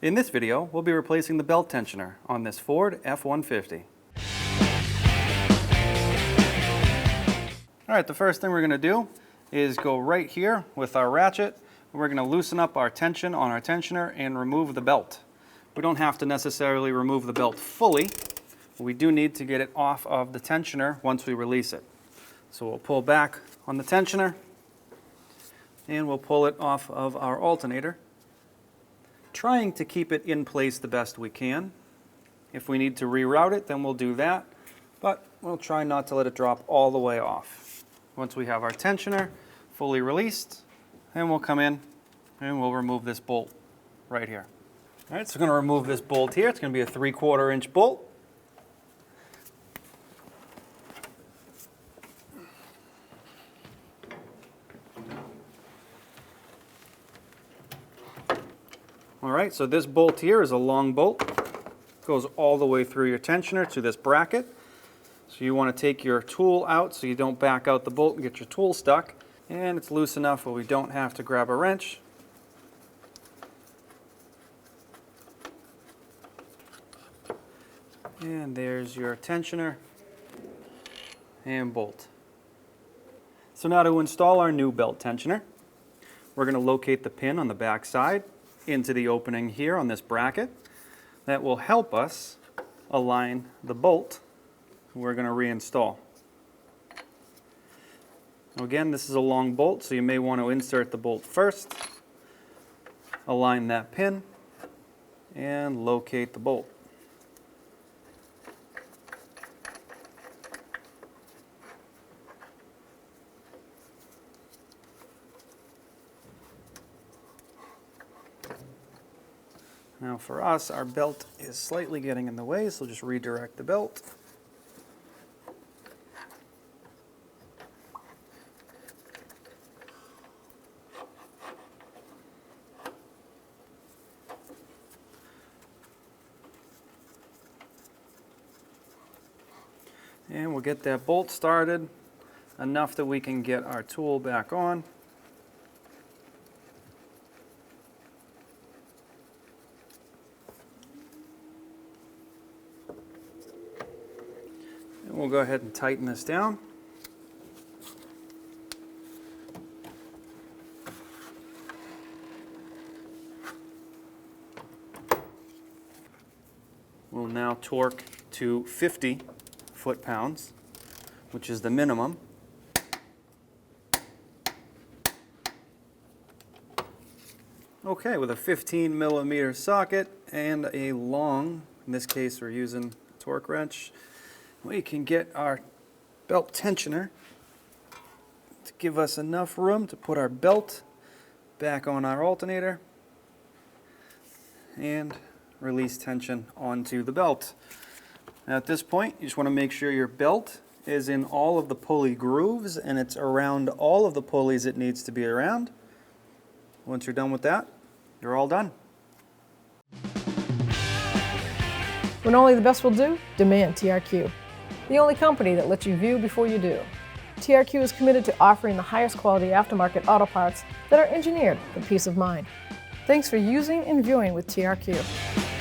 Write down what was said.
In this video, we'll be replacing the belt tensioner on this Ford F-150. Alright, the first thing we're going to do is go right here with our ratchet. We're going to loosen up our tension on our tensioner and remove the belt. We don't have to necessarily remove the belt fully. We do need to get it off of the tensioner once we release it. So we'll pull back on the tensioner and we'll pull it off of our alternator, trying to keep it in place the best we can. If we need to reroute it, then we'll do that, but we'll try not to let it drop all the way off. Once we have our tensioner fully released, then we'll come in and we'll remove this bolt right here. All right, so we're going to remove this bolt here. It's going to be a 3/4 inch bolt. All right, so this bolt here is a long bolt. It goes all the way through your tensioner to this bracket. So you want to take your tool out so you don't back out the bolt and get your tool stuck. And it's loose enough where we don't have to grab a wrench. And there's your tensioner and bolt. So now to install our new belt tensioner, we're going to locate the pin on the back side into the opening here on this bracket. That will help us align the bolt we're going to reinstall. Again, this is a long bolt, so you may want to insert the bolt first, align that pin, and locate the bolt. Now for us, our belt is slightly getting in the way, so just redirect the belt. And we'll get that bolt started enough that we can get our tool back on. We'll go ahead and tighten this down. We'll now torque to 50 foot-pounds, which is the minimum. Okay, with a 15mm socket and a long, in this case we're using a torque wrench, we can get our belt tensioner to give us enough room to put our belt back on our alternator and release tension onto the belt. Now at this point, you just want to make sure your belt is in all of the pulley grooves and it's around all of the pulleys it needs to be around. Once you're done with that, you're all done. When only the best will do, demand TRQ. The only company that lets you view before you do. TRQ is committed to offering the highest quality aftermarket auto parts that are engineered for peace of mind. Thanks for using and viewing with TRQ.